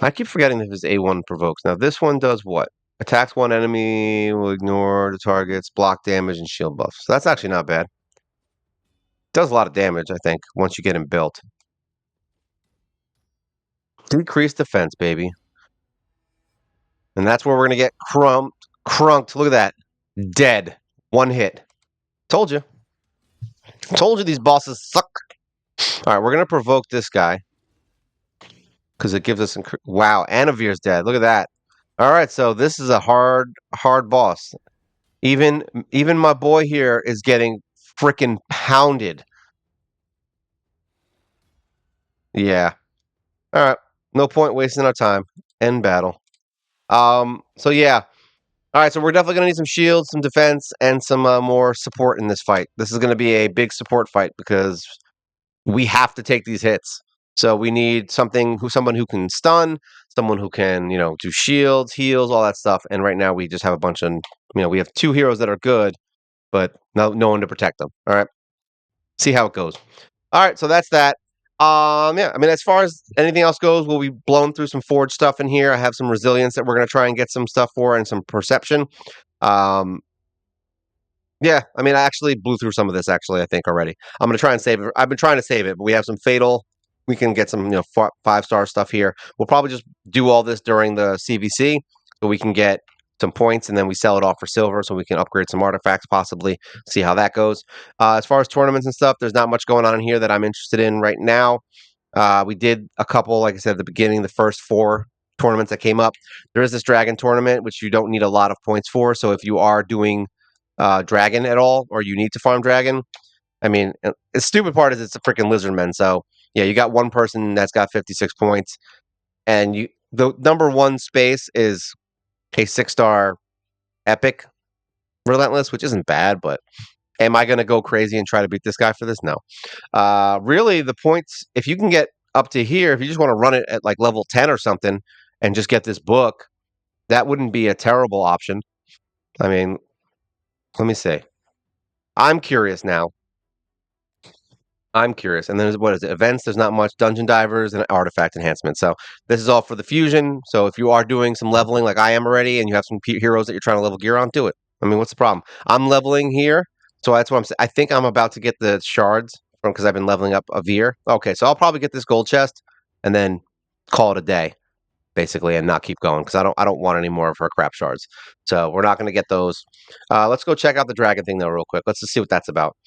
I keep forgetting that his A1 provokes. Now, this one does what? Attacks one enemy, will ignore the targets, block damage, and shield buffs. So that's actually not bad. Does a lot of damage, I think, once you get him built. Decrease defense, baby. And that's where we're going to get crunked. Look at that. Dead. One hit. Told you. Told you these bosses suck. All right, we're going to provoke this guy. Because it gives us... Wow, Anavir's dead. Look at that. All right, so this is a hard boss. Even my boy here is getting freaking pounded. Yeah. All right. No point wasting our time. End battle. So yeah. All right. So we're definitely gonna need some shields, some defense, and some more support in this fight. This is gonna be a big support fight because we have to take these hits. So we need someone who can stun, someone who can do shields, heals, all that stuff. And right now we just have a bunch of we have two heroes that are good, but no one to protect them. All right. See how it goes. All right, so that's that. Yeah, I mean, as far as anything else goes, we'll be blowing through some forge stuff in here. I have some resilience that we're going to try and get some stuff for, and some perception. Um, yeah, I mean, I actually blew through some of this. Actually, I think already. I'm going to try and save it. I've been trying to save it, but we have some fatal. We can get some 5-star stuff here. We'll probably just do all this during the CVC, so we can get some points, and then we sell it off for silver, so we can upgrade some artifacts, possibly see how that goes. As far as tournaments and stuff, there's not much going on in here that I'm interested in right now. We did a couple, like I said at the beginning, the first 4 tournaments that came up. There is this dragon tournament, which you don't need a lot of points for. So if you are doing dragon at all, or you need to farm dragon, I mean, the stupid part is it's a freaking lizardmen. So yeah, you got one person that's got 56 points, and the number 1 space is a 6-star epic relentless, which isn't bad, but am I going to go crazy and try to beat this guy for this? No. Really, the points, if you can get up to here, if you just want to run it at like level 10 or something and just get this book, that wouldn't be a terrible option. I mean, let me see. I'm curious now. I'm curious. And then what is it? Events, there's not much. Dungeon divers and artifact enhancement. So this is all for the fusion. So if you are doing some leveling like I am already and you have some heroes that you're trying to level gear on, do it. I mean, what's the problem? I'm leveling here. So that's what I'm saying. I think I'm about to get the shards from because I've been leveling up a veer. Okay, so I'll probably get this gold chest and then call it a day, basically, and not keep going because I don't want any more of her crap shards. So we're not going to get those. Let's go check out the dragon thing though real quick. Let's just see what that's about.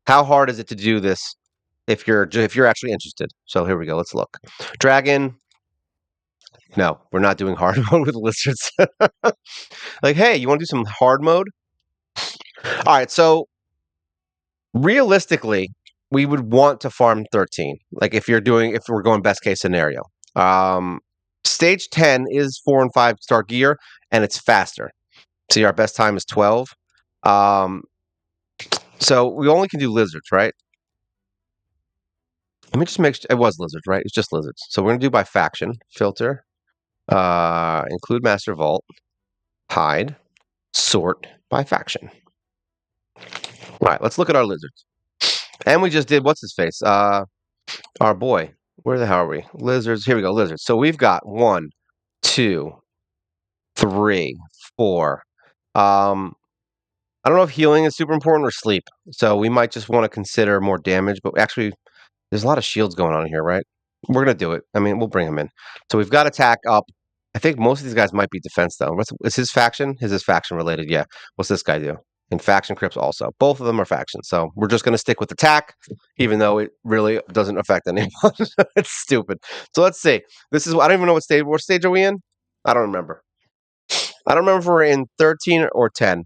How hard is it to do this if you're actually interested. So here we go. Let's look. Dragon. No, we're not doing hard mode with lizards. Like, hey, you want to do some hard mode? All right. So realistically, we would want to farm 13. Like if we're going best case scenario. Um, Stage 10 is 4 and 5-star gear, and it's faster. See, our best time is 12. Um, so we only can do lizards, right? Let me just make sure it was lizards, right? It's just lizards. So we're gonna do by faction, filter, include master vault, hide, sort by faction. All right, let's look at our lizards. And we just did what's his face? Our boy. Where the hell are we? Lizards. Here we go. Lizards. So we've got 1, 2, 3, 4. I don't know if healing is super important or sleep. So we might just want to consider more damage, but actually there's a lot of shields going on here, right? We're gonna do it. I mean, we'll bring him in. So we've got attack up. I think most of these guys might be defense though. Is his faction? Is his faction related? Yeah. What's this guy do? And faction crypts also. Both of them are factions. So we're just gonna stick with attack, even though it really doesn't affect anyone. It's stupid. So let's see. I don't even know what stage. What stage are we in? I don't remember. I don't remember if we're in 13 or 10.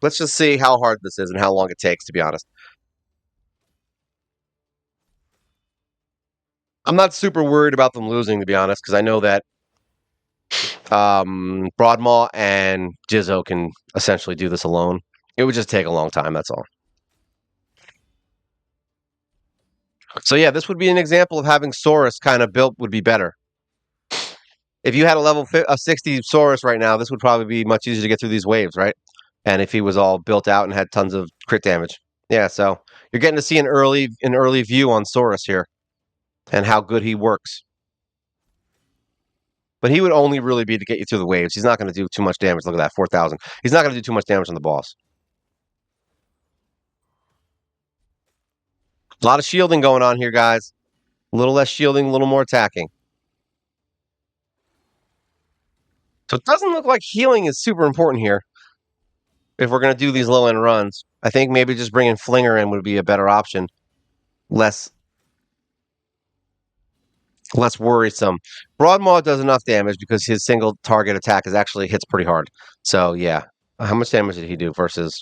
Let's just see how hard this is and how long it takes. To be honest, I'm not super worried about them losing. To be honest, because I know that Broadmaw and Jizzo can essentially do this alone. It would just take a long time. That's all. So yeah, this would be an example of having Saurus kind of built would be better. If you had a 60 Saurus right now, this would probably be much easier to get through these waves, right? And if he was all built out and had tons of crit damage, yeah. So you're getting to see an early view on Saurus here and how good he works. But he would only really be to get you through the waves. He's not going to do too much damage. Look at that, 4,000. He's not going to do too much damage on the boss. A lot of shielding going on here, guys. A little less shielding, a little more attacking. So it doesn't look like healing is super important here. If we're going to do these low end runs, I think maybe just bringing Flinger in would be a better option. Less worrisome. Broadmaw does enough damage because his single target attack actually hits pretty hard. So yeah, how much damage did he do versus?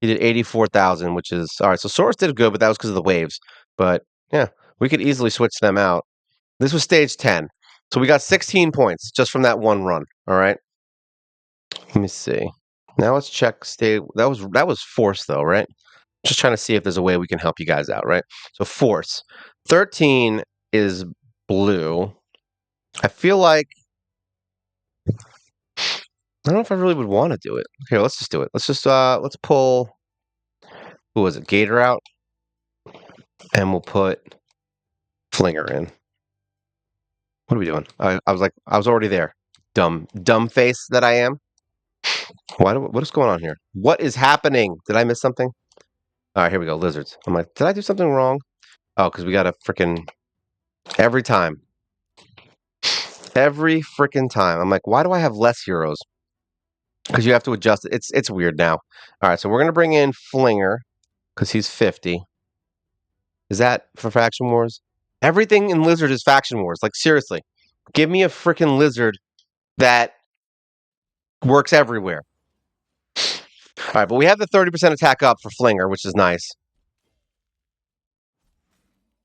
He did 84,000, which is all right. So Source did good, but that was because of the waves. But yeah, we could easily switch them out. This was stage 10. So we got 16 points just from that one run. All right. Let me see. Now let's check state. That was force though, right? Just trying to see if there's a way we can help you guys out, right? So force. 13 is blue. I feel like I don't know if I really would want to do it. Here, let's just do it. Let's pull who was it? Gator out. And we'll put Flinger in. What are we doing? I was already there. Dumb face that I am. What is going on here? What is happening? Did I miss something? All right, here we go. Lizards. I'm like, did I do something wrong? Oh, because we got to freaking every time. Every freaking time. I'm like, why do I have less heroes? Because you have to adjust it. It's weird now. All right, so we're gonna bring in Flinger because he's 50. Is that for Faction Wars? Everything in Lizard is Faction Wars. Like seriously, give me a freaking Lizard that works everywhere. All right, but we have the 30% attack up for Flinger, which is nice.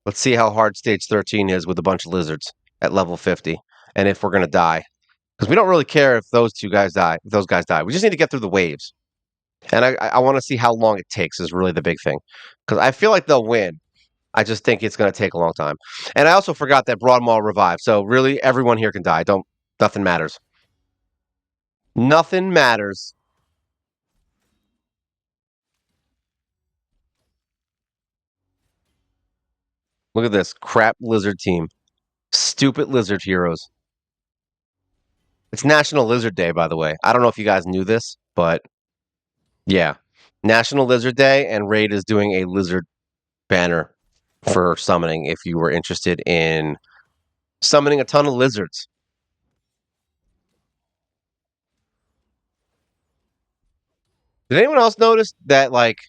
Let's see how hard stage 13 is with a bunch of lizards at level 50, and if we're gonna die. Because we don't really care if those guys die. We just need to get through the waves. And I want to see how long it takes is really the big thing. Because I feel like they'll win. I just think it's going to take a long time. And I also forgot that Broadmaw revived. So really, everyone here can die. Nothing matters. Nothing matters. Look at this crap lizard team. Stupid lizard heroes. It's National Lizard Day, by the way. I don't know if you guys knew this, but yeah. National Lizard Day, and Raid is doing a lizard banner for summoning if you were interested in summoning a ton of lizards. Did anyone else notice that, like,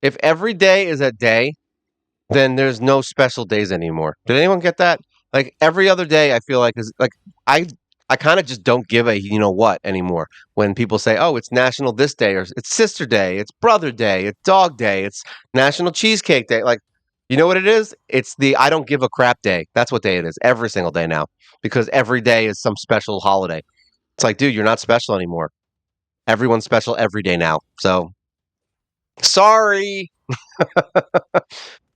if every day is a day, then there's no special days anymore. Did anyone get that? Like every other day, I feel like is like I I kind of just don't give a you know what anymore. When people say, "Oh, it's National this day," or "It's Sister Day," "It's Brother Day," "It's Dog Day," "It's National Cheesecake Day," like you know what it is? It's the I don't give a crap day. That's what day it is every single day now because every day is some special holiday. It's like, dude, you're not special anymore. Everyone's special every day now. So sorry.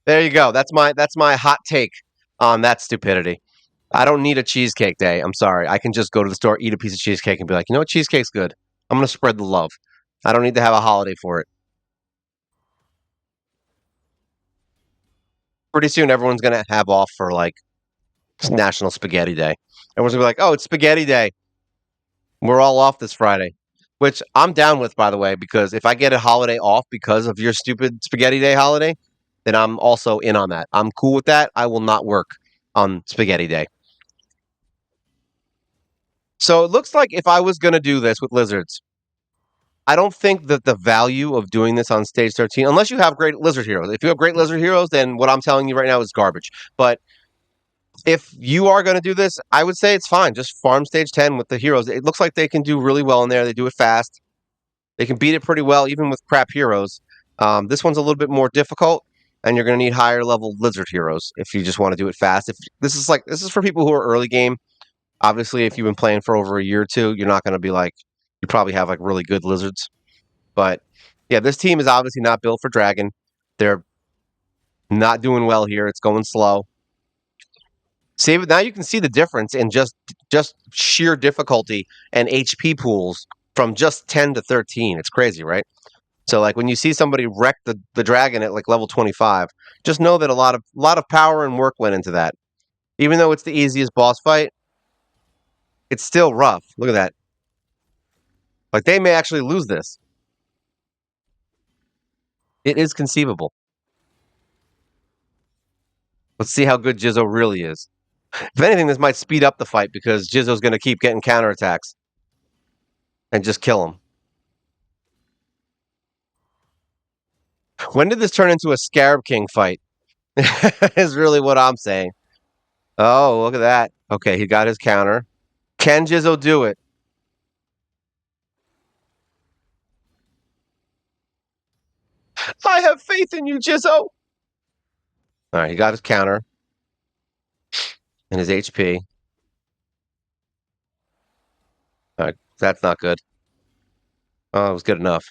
There you go. That's my hot take on that stupidity. I don't need a cheesecake day. I'm sorry. I can just go to the store, eat a piece of cheesecake, and be like, you know what, cheesecake's good. I'm gonna spread the love. I don't need to have a holiday for it. Pretty soon, everyone's gonna have off for like National Spaghetti Day. Everyone's gonna be like, oh, it's Spaghetti Day. We're all off this Friday, which I'm down with, by the way, because if I get a holiday off because of your stupid Spaghetti Day holiday, then I'm also in on that. I'm cool with that. I will not work on Spaghetti Day. So it looks like if I was going to do this with lizards, I don't think that the value of doing this on stage 13, unless you have great lizard heroes. If you have great lizard heroes, then what I'm telling you right now is garbage. But if you are going to do this, I would say it's fine. Just farm stage 10 with the heroes. It looks like they can do really well in there. They do it fast. They can beat it pretty well, even with crap heroes. This one's a little bit more difficult, and you're going to need higher level lizard heroes if you just want to do it fast. If this is for people who are early game. Obviously, if you've been playing for over a year or two, you're not going to be like you probably have like really good lizards. But yeah, this team is obviously not built for dragon. They're not doing well here. It's going slow. See, now you can see the difference in just sheer difficulty and HP pools from just 10 to 13. It's crazy, right? So like when you see somebody wreck the dragon at like level 25, just know that a lot of power and work went into that. Even though it's the easiest boss fight, it's still rough. Look at that. Like they may actually lose this. It is conceivable. Let's see how good Jizzo really is. If anything, this might speed up the fight because Jizzo's going to keep getting counterattacks and just kill him. When did this turn into a Scarab King fight? Is really what I'm saying. Oh, look at that. Okay, he got his counter. Can Jizzo do it? I have faith in you, Jizzo. All right, he got his counter and his HP. All right, that's not good. Oh, it was good enough.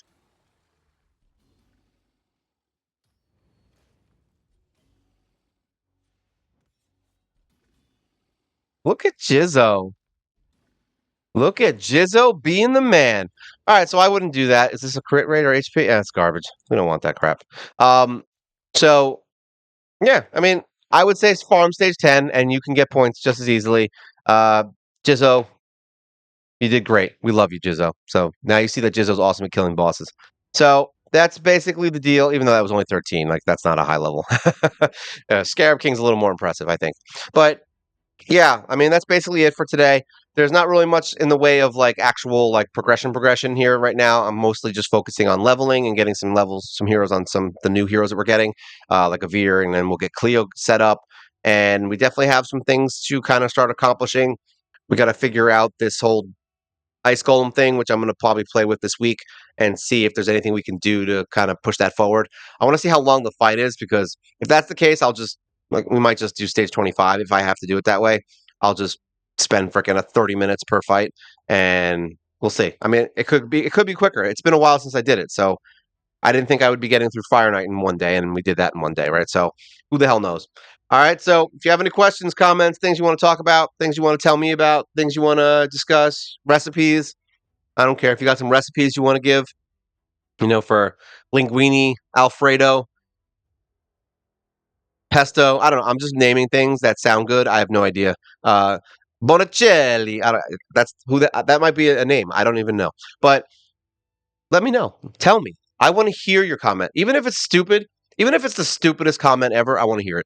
Look at Jizzo. Look at Jizzo being the man. All right, so I wouldn't do that. Is this a crit rate or HP? Yeah, it's garbage. We don't want that crap. Um, so yeah, I mean, I would say it's farm stage 10, and you can get points just as easily. Uh, Jizzo, you did great. We love you, Jizzo. So now you see that Jizzo's awesome at killing bosses. So that's basically the deal, even though that was only 13. Like, that's not a high level. Scarab King's a little more impressive, I think. But yeah, I mean, that's basically it for today. There's not really much in the way of like actual like progression here right now. I'm mostly just focusing on leveling and getting some levels, some heroes on some the new heroes that we're getting, like a Veer, and then we'll get Cleo set up. And we definitely have some things to kind of start accomplishing. We got to figure out this whole ice golem thing, which I'm going to probably play with this week and see if there's anything we can do to kind of push that forward. I want to see how long the fight is because if that's the case, I'll just like we might just do stage 25 if I have to do it that way. I'll just spend freaking a 30 minutes per fight and we'll see. I mean, it could be quicker. It's been a while since I did it, so I didn't think I would be getting through Fire Night in one day, and we did that in one day, right? So who the hell knows? All right. So if you have any questions, comments, things you want to talk about, things you want to tell me about, things you want to discuss, recipes, I don't care. If you got some recipes you want to give, for linguine, Alfredo, pesto, I don't know. I'm just naming things that sound good. I have no idea. Uh, Bonicelli. That's who that might be a name. I don't even know. But let me know. Tell me. I want to hear your comment. Even if it's stupid, even if it's the stupidest comment ever, I want to hear it.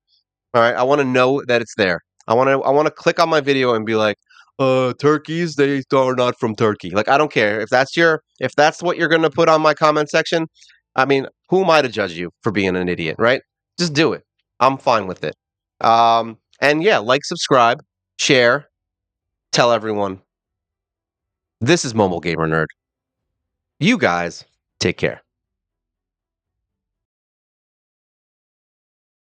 All right. I want to know that it's there. I want to click on my video and be like, turkeys, they are not from Turkey. Like I don't care. If that's what you're gonna put on my comment section, I mean, who am I to judge you for being an idiot, right? Just do it. I'm fine with it. And yeah, like, subscribe, share, tell everyone. This is Mobile Gamer Nerd. You guys take care.